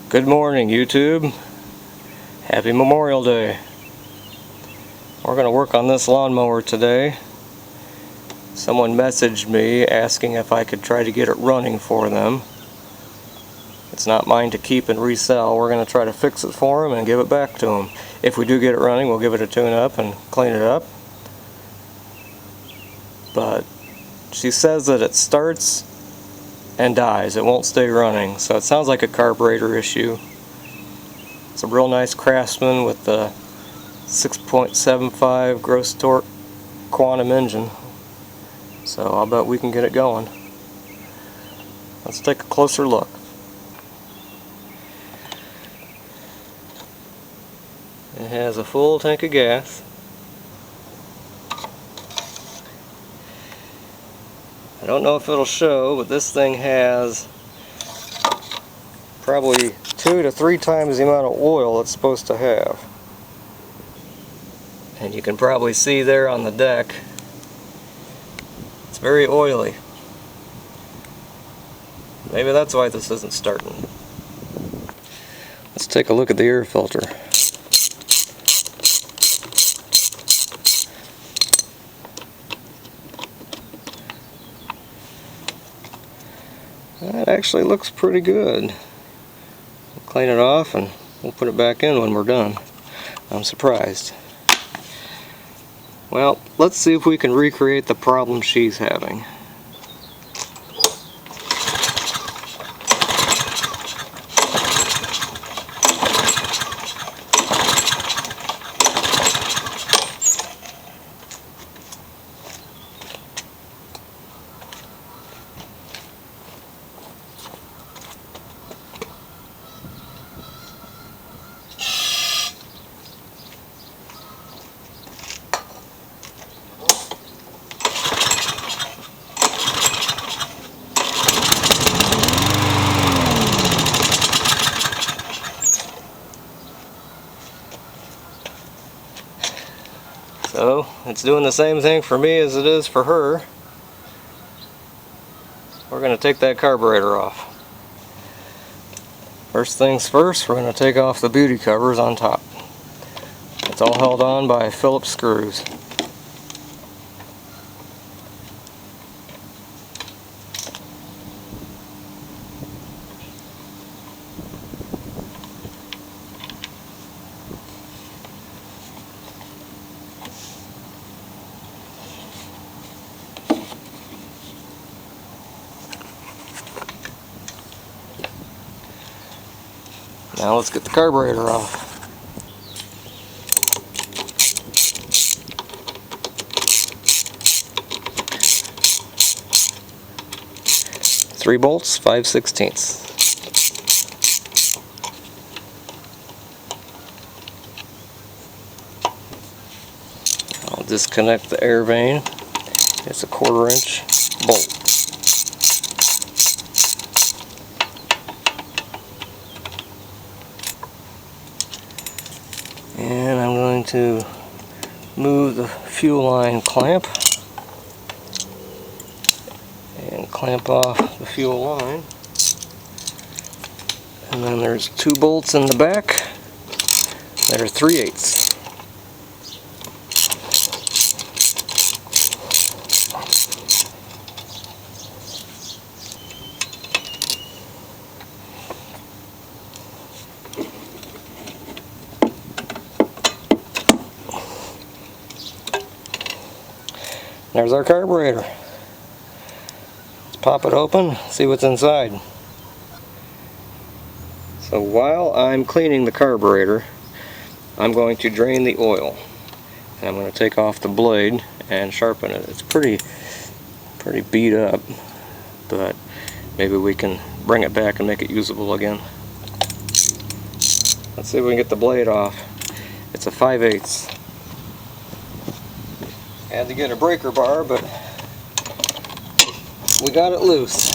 Good morning, YouTube. Happy Memorial Day. We're going to work on this lawnmower today. Someone messaged me asking if I could try to get it running for them. It's not mine to keep and resell. We're going to try to fix it for them and give it back to them. If we do get it running, we'll give it a tune-up and clean it up. But she says that it starts and dies. It won't stay running. So it sounds like a carburetor issue. It's a real nice Craftsman with the 6.75 gross torque quantum engine. So I'll bet we can get it going. Let's take a closer look. It has a full tank of gas. I don't know if it'll show, but this thing has probably 2 to 3 times the amount of oil it's supposed to have. And you can probably see there on the deck, it's very oily. Maybe that's why this isn't starting. Let's take a look at the air filter. That actually looks pretty good. Clean it off and we'll put it back in when we're done. I'm surprised. Well, let's see if we can recreate the problem she's having. So, it's doing the same thing for me as it is for her. We're going to take that carburetor off. First things first, we're going to take off the beauty covers on top. It's all held on by Phillips screws. Now let's get the carburetor off. Three bolts, 5/16. I'll disconnect the air vane. It's a 1/4 inch bolt. And I'm going to move the fuel line clamp and clamp off the fuel line. And then there's 2 bolts in the back that are 3/8. There's our carburetor. Let's pop it open, see what's inside. So while I'm cleaning the carburetor, I'm going to drain the oil. And I'm going to take off the blade and sharpen it. It's pretty beat up, but maybe we can bring it back and make it usable again. Let's see if we can get the blade off. It's a 5/8. Had to get a breaker bar, but we got it loose.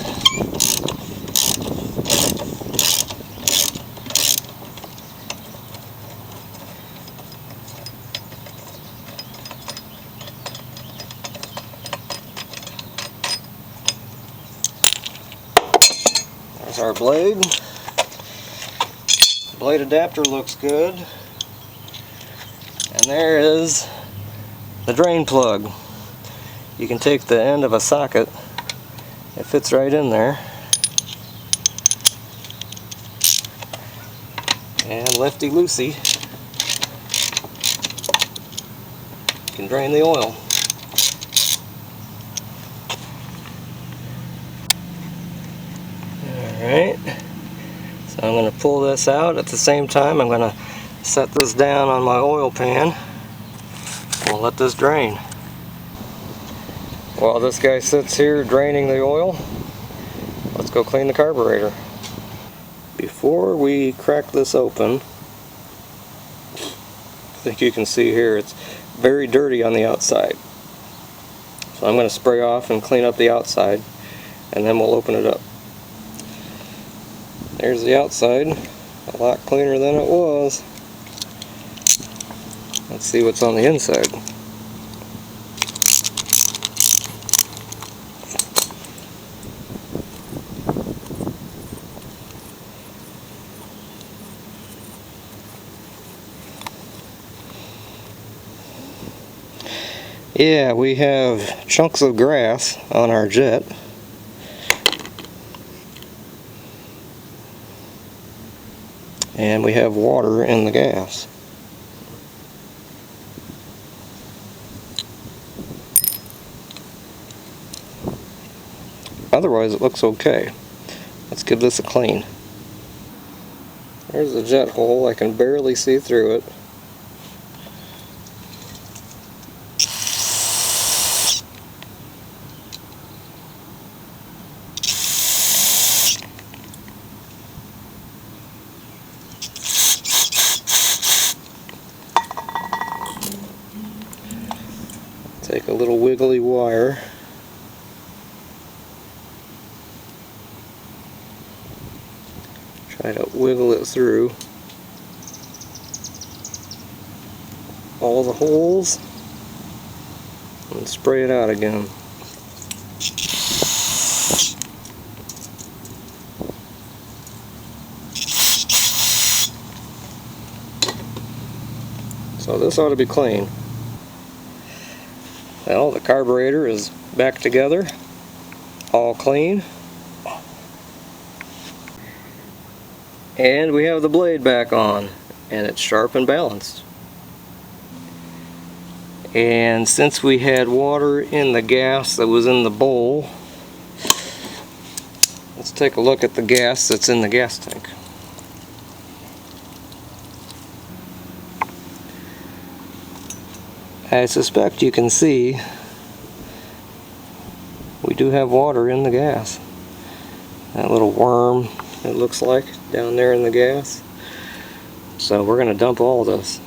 There's our blade. Blade adapter looks good. And there is the drain plug. You can take the end of a socket. It fits right in there. And lefty-loosey, you can drain the oil. Alright, so I'm going to pull this out. At the same time, I'm going to set this down on my oil pan. We'll let this drain. While this guy sits here draining the oil, let's go clean the carburetor. Before we crack this open, I think you can see here it's very dirty on the outside. So I'm going to spray off and clean up the outside, and then we'll open it up. There's the outside, a lot cleaner than it was. Let's see what's on the inside. Yeah, we have chunks of grass on our jet. And we have water in the gas. Otherwise it looks okay. Let's give this a clean. There's the jet hole. I can barely see through it. Take a little wiggly wire. Try to wiggle it through all the holes and spray it out again. So this ought to be clean. Well, the carburetor is back together, all clean. And we have the blade back on, and it's sharp and balanced. And since we had water in the gas that was in the bowl, let's take a look at the gas that's in the gas tank. I suspect you can see we do have water in the gas. That little worm, it looks like, down there in the gas. So we're going to dump all of this.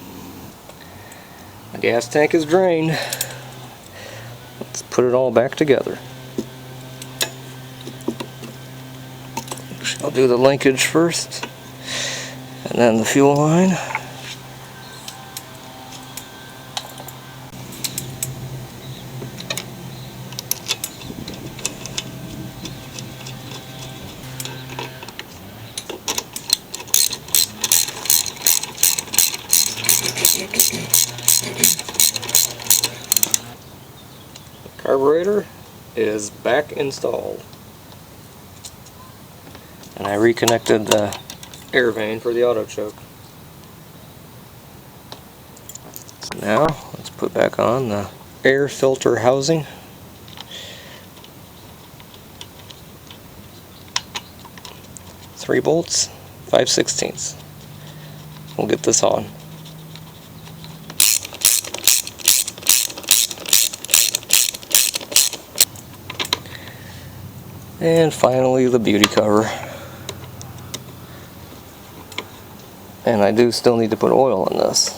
The gas tank is drained. Let's put it all back together. I'll do the linkage first, and then the fuel line. Carburetor is back installed, and I reconnected the air vane for the auto choke. So now let's put back on the air filter housing. Three bolts, 5/16. We'll get this on. And finally the beauty cover. And I do still need to put oil in this.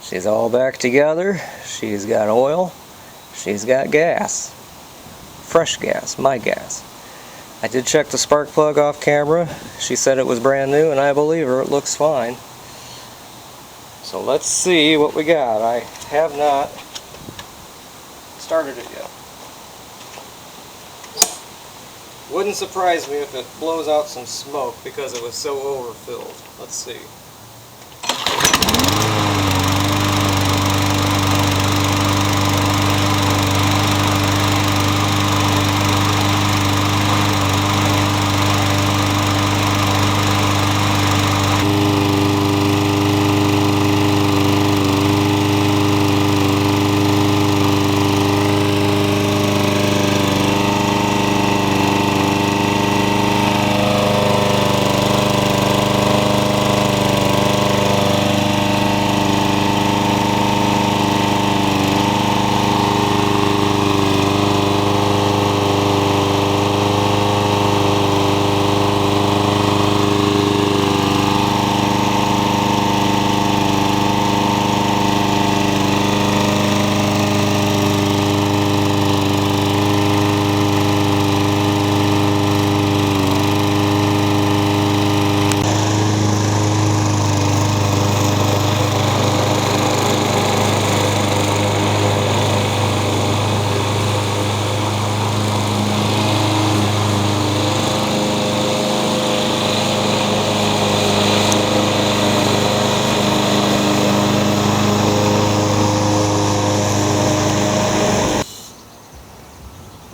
She's all back together. She's got oil. She's got gas. Fresh gas, my gas. I did check the spark plug off camera. She said it was brand new, and I believe her. It looks fine. So let's see what we got. I have not started it yet. Wouldn't surprise me if it blows out some smoke because it was so overfilled. Let's see.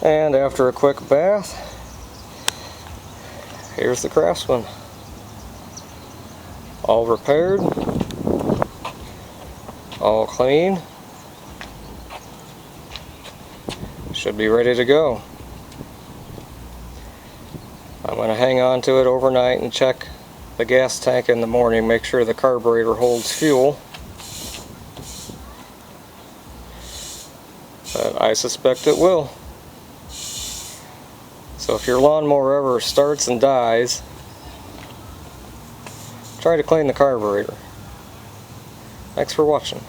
And after a quick bath, here's the Craftsman. All repaired, all clean, should be ready to go. I'm going to hang on to it overnight and check the gas tank in the morning, make sure the carburetor holds fuel. But I suspect it will. So if your lawnmower ever starts and dies, try to clean the carburetor. Thanks for watching.